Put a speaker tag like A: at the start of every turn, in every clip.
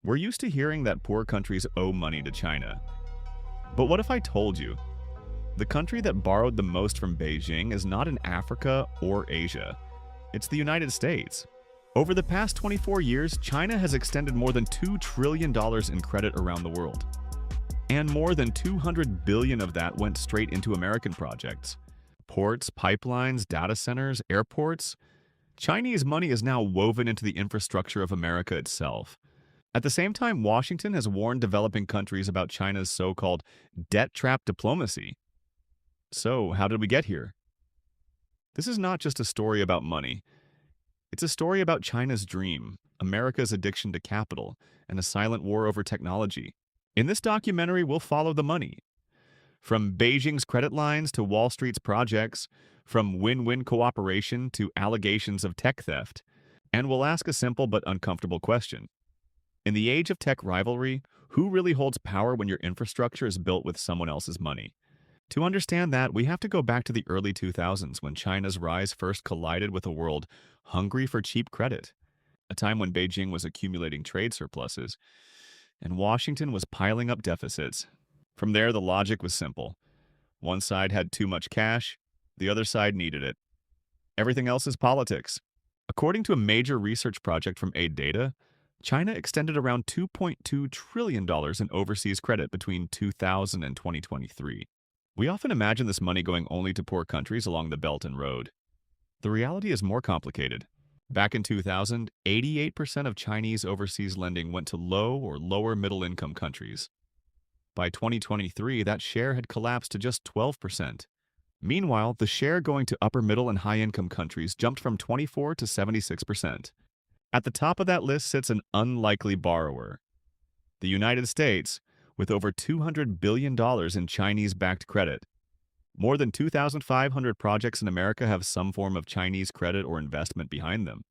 A: We're used to hearing that poor countries owe money to China. But what if I told you the country that borrowed the most from Beijing is not in Africa or Asia? It's the United States. Over the past 24 years, China has extended more than $2 trillion in credit around the world. And more than $200 billion of that went straight into American projects. Ports, pipelines, data centers, airports. Chinese money is now woven into the infrastructure of America itself. At the same time, Washington has warned developing countries about China's so-called debt trap diplomacy. So, how did we get here? This is not just a story about money. It's a story about China's dream, America's addiction to capital, and a silent war over technology. In this documentary, we'll follow the money. From Beijing's credit lines to Wall Street's projects, from win-win cooperation to allegations of tech theft. And we'll ask a simple but uncomfortable question. In the age of tech rivalry, who really holds power when your infrastructure is built with someone else's money? To understand that, we have to go back to the early 2000s when China's rise first collided with a world hungry for cheap credit, a time when Beijing was accumulating trade surpluses and Washington was piling up deficits. From there, the logic was simple. One side had too much cash, the other side needed it. Everything else is politics. According to a major research project from Aid Data, China extended around $2.2 trillion in overseas credit between 2000 and 2023. We often imagine this money going only to poor countries along the Belt and Road. The reality is more complicated. Back in 2000, 88% of Chinese overseas lending went to low or lower middle-income countries. By 2023, that share had collapsed to just 12%. Meanwhile, the share going to upper middle and high-income countries jumped from 24 to 76%. At the top of that list sits an unlikely borrower, the United States, with over $200 billion in Chinese-backed credit. More than 2,500 projects in America have some form of Chinese credit or investment behind them.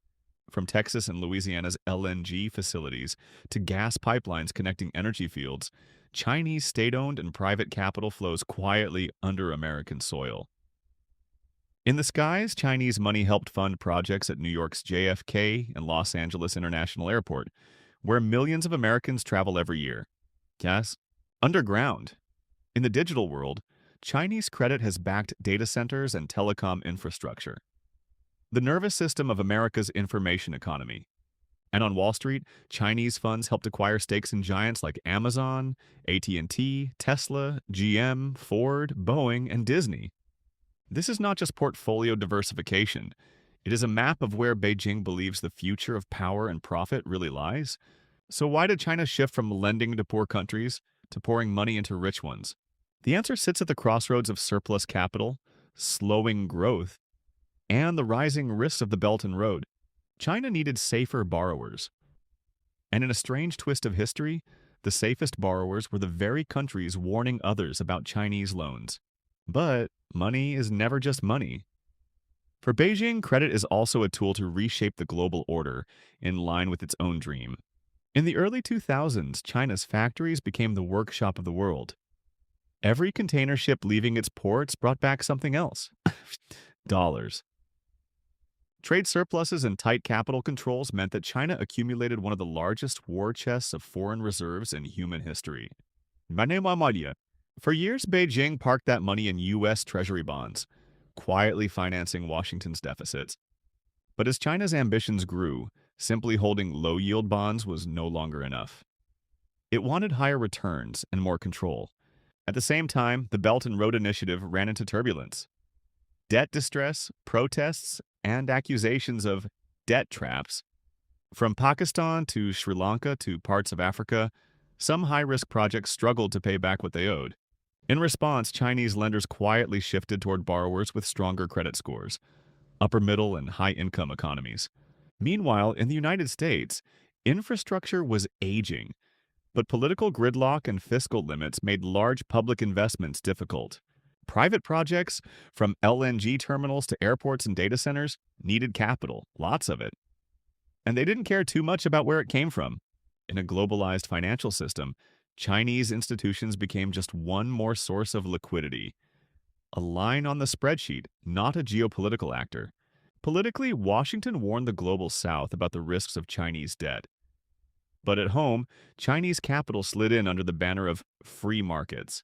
A: From Texas and Louisiana's LNG facilities to gas pipelines connecting energy fields, Chinese state-owned and private capital flows quietly under American soil. In the skies, Chinese money helped fund projects at New York's JFK and Los Angeles International Airport, where millions of Americans travel every year. Yes, underground. In the digital world, Chinese credit has backed data centers and telecom infrastructure, the nervous system of America's information economy. And on Wall Street, Chinese funds helped acquire stakes in giants like Amazon, AT&T, Tesla, GM, Ford, Boeing, and Disney. This is not just portfolio diversification. It is a map of where Beijing believes the future of power and profit really lies. So why did China shift from lending to poor countries to pouring money into rich ones? The answer sits at the crossroads of surplus capital, slowing growth, and the rising risks of the Belt and Road. China needed safer borrowers. And in a strange twist of history, the safest borrowers were the very countries warning others about Chinese loans. But money is never just money. For Beijing, credit is also a tool to reshape the global order in line with its own dream. In the early 2000s, China's factories became the workshop of the world. Every container ship leaving its ports brought back something else. Dollars. Trade surpluses and tight capital controls meant that China accumulated one of the largest war chests of foreign reserves in human history. For years, Beijing parked that money in U.S. Treasury bonds, quietly financing Washington's deficits. But as China's ambitions grew, simply holding low-yield bonds was no longer enough. It wanted higher returns and more control. At the same time, the Belt and Road Initiative ran into turbulence. Debt distress, protests, and accusations of debt traps. From Pakistan to Sri Lanka to parts of Africa, some high-risk projects struggled to pay back what they owed. In response, Chinese lenders quietly shifted toward borrowers with stronger credit scores, upper-middle and high-income economies. Meanwhile, in the United States, infrastructure was aging, but political gridlock and fiscal limits made large public investments difficult. Private projects, from LNG terminals to airports and data centers, needed capital, lots of it. And they didn't care too much about where it came from. In a globalized financial system, Chinese institutions became just one more source of liquidity. A line on the spreadsheet, not a geopolitical actor. Politically, Washington warned the global South about the risks of Chinese debt. But at home, Chinese capital slid in under the banner of free markets.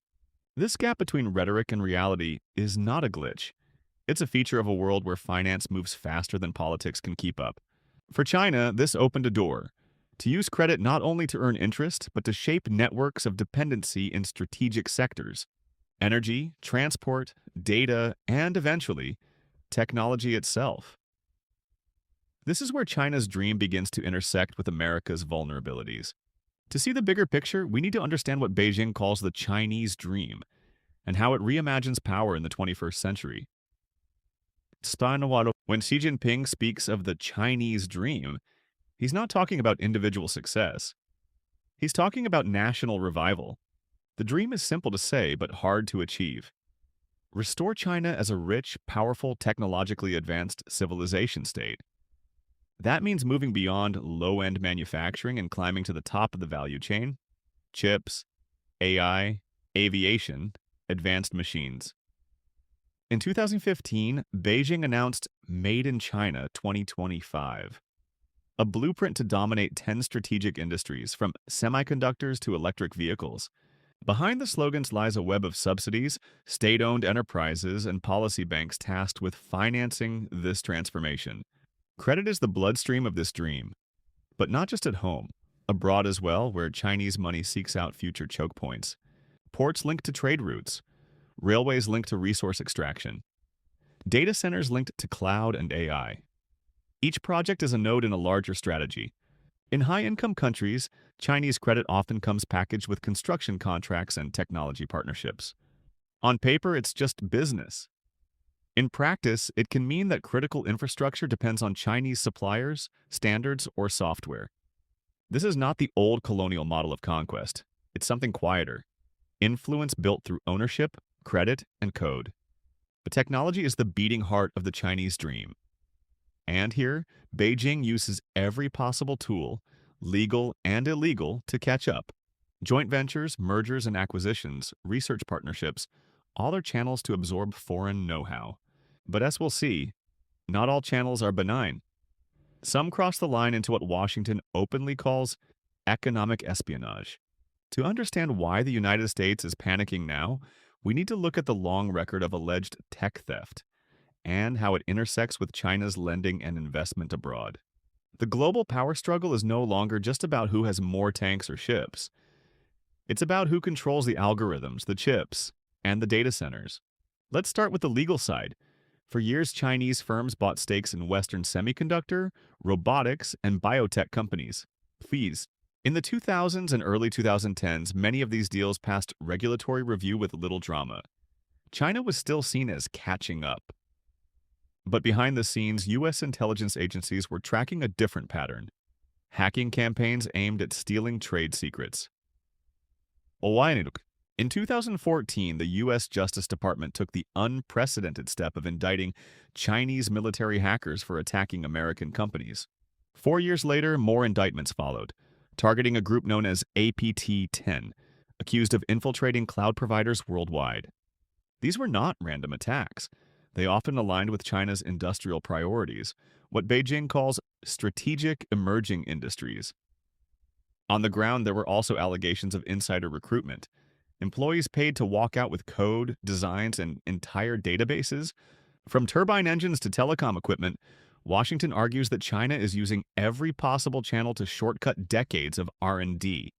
A: This gap between rhetoric and reality is not a glitch. It's a feature of a world where finance moves faster than politics can keep up. For China, this opened a door to use credit not only to earn interest, but to shape networks of dependency in strategic sectors: energy, transport, data, and eventually, technology itself. This is where China's dream begins to intersect with America's vulnerabilities. To see the bigger picture, we need to understand what Beijing calls the Chinese dream and how it reimagines power in the 21st century. When Xi Jinping speaks of the Chinese dream, he's not talking about individual success. He's talking about national revival. The dream is simple to say, but hard to achieve. Restore China as a rich, powerful, technologically advanced civilization state. That means moving beyond low-end manufacturing and climbing to the top of the value chain: chips, AI, aviation, advanced machines. In 2015, Beijing announced Made in China 2025, a blueprint to dominate 10 strategic industries, from semiconductors to electric vehicles. Behind the slogans lies a web of subsidies, state-owned enterprises, and policy banks tasked with financing this transformation. Credit is the bloodstream of this dream, but not just at home, abroad as well, where Chinese money seeks out future choke points. Ports linked to trade routes, railways linked to resource extraction, data centers linked to cloud and AI. Each project is a node in a larger strategy. In high-income countries, Chinese credit often comes packaged with construction contracts and technology partnerships. On paper, it's just business. In practice, it can mean that critical infrastructure depends on Chinese suppliers, standards, or software. This is not the old colonial model of conquest. It's something quieter: influence built through ownership, credit, and code. But technology is the beating heart of the Chinese dream. And here, Beijing uses every possible tool, legal and illegal, to catch up. Joint ventures, mergers and acquisitions, research partnerships, all are channels to absorb foreign know-how. But as we'll see, not all channels are benign. Some cross the line into what Washington openly calls economic espionage. To understand why the United States is panicking now, we need to look at the long record of alleged tech theft and how it intersects with China's lending and investment abroad. The global power struggle is no longer just about who has more tanks or ships. It's about who controls the algorithms, the chips, and the data centers. Let's start with the legal side. For years, Chinese firms bought stakes in Western semiconductor, robotics, and biotech companies. Please. In the 2000s and early 2010s, many of these deals passed regulatory review with little drama. China was still seen as catching up. But behind the scenes, U.S. intelligence agencies were tracking a different pattern: hacking campaigns aimed at stealing trade secrets. In 2014, the U.S. Justice Department took the unprecedented step of indicting Chinese military hackers for attacking American companies. 4 years later, more indictments followed, targeting a group known as APT-10, accused of infiltrating cloud providers worldwide. These were not random attacks. They often aligned with China's industrial priorities, what Beijing calls strategic emerging industries. On the ground, there were also allegations of insider recruitment. Employees paid to walk out with code, designs, and entire databases. From turbine engines to telecom equipment, Washington argues that China is using every possible channel to shortcut decades of R&D.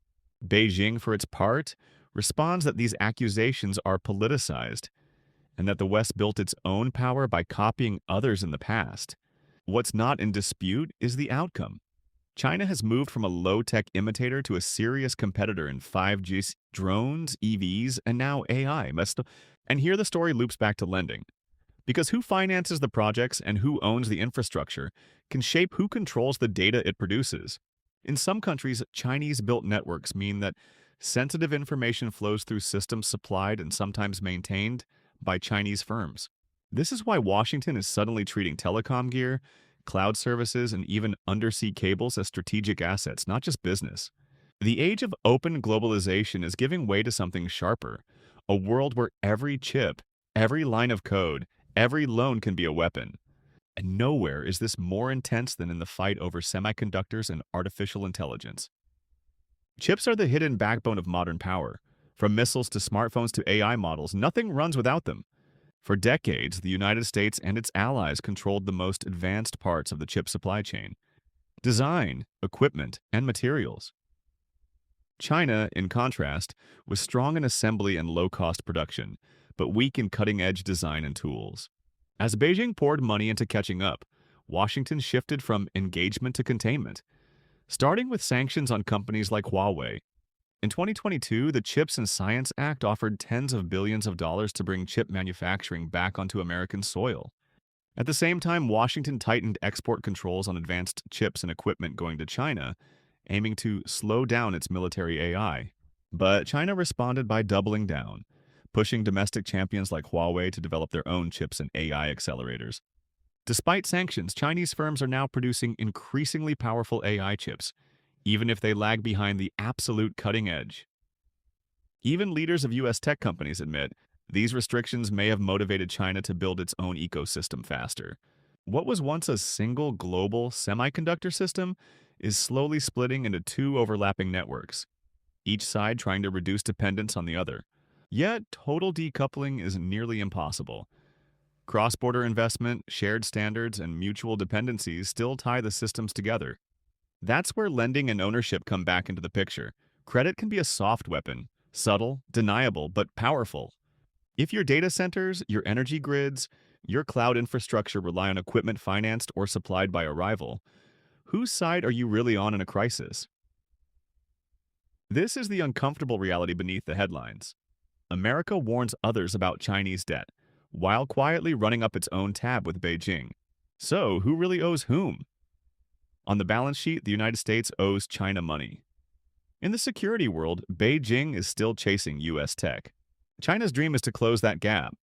A: Beijing, for its part, responds that these accusations are politicized, and that the West built its own power by copying others in the past. What's not in dispute is the outcome. China has moved from a low-tech imitator to a serious competitor in 5G, drones, EVs, and now AI. And here the story loops back to lending. Because who finances the projects and who owns the infrastructure can shape who controls the data it produces. In some countries, Chinese-built networks mean that sensitive information flows through systems supplied and sometimes maintained by Chinese firms. This is why Washington is suddenly treating telecom gear, cloud services, and even undersea cables as strategic assets, not just business. The age of open globalization is giving way to something sharper, a world where every chip, every line of code, every loan can be a weapon. And nowhere is this more intense than in the fight over semiconductors and artificial intelligence. Chips are the hidden backbone of modern power. From missiles to smartphones to AI models, nothing runs without them. For decades, the United States and its allies controlled the most advanced parts of the chip supply chain: design, equipment, and materials. China, in contrast, was strong in assembly and low-cost production, but weak in cutting-edge design and tools. As Beijing poured money into catching up, Washington shifted from engagement to containment, starting with sanctions on companies like Huawei. In 2022, the CHIPS and Science Act offered tens of billions of dollars to bring chip manufacturing back onto American soil. At the same time, Washington tightened export controls on advanced chips and equipment going to China, aiming to slow down its military AI. But China responded by doubling down, pushing domestic champions like Huawei to develop their own chips and AI accelerators. Despite sanctions, Chinese firms are now producing increasingly powerful AI chips, even if they lag behind the absolute cutting edge. Even leaders of U.S. tech companies admit these restrictions may have motivated China to build its own ecosystem faster. What was once a single global semiconductor system is slowly splitting into two overlapping networks, each side trying to reduce dependence on the other. Yet, total decoupling is nearly impossible. Cross-border investment, shared standards, and mutual dependencies still tie the systems together. That's where lending and ownership come back into the picture. Credit can be a soft weapon, subtle, deniable, but powerful. If your data centers, your energy grids, your cloud infrastructure rely on equipment financed or supplied by a rival, whose side are you really on in a crisis? This is the uncomfortable reality beneath the headlines. America warns others about Chinese debt, while quietly running up its own tab with Beijing. So, who really owes whom? On the balance sheet, the United States owes China money. In the security world, Beijing is still chasing U.S. tech. China's dream is to close that gap,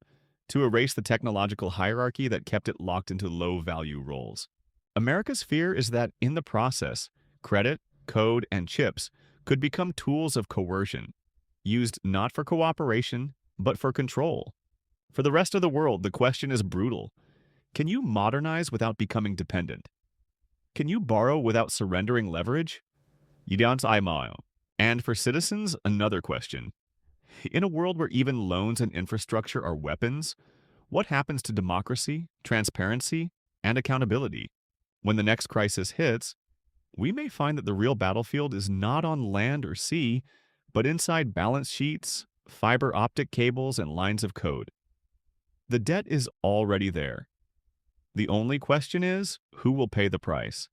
A: to erase the technological hierarchy that kept it locked into low-value roles. America's fear is that, in the process, credit, code, and chips could become tools of coercion, used not for cooperation, but for control. For the rest of the world, the question is brutal. Can you modernize without becoming dependent? Can you borrow without surrendering leverage? Yuan's Aimao. And for citizens, another question. In a world where even loans and infrastructure are weapons, what happens to democracy, transparency, and accountability? When the next crisis hits, we may find that the real battlefield is not on land or sea, but inside balance sheets, fiber optic cables, and lines of code. The debt is already there. The only question is, who will pay the price?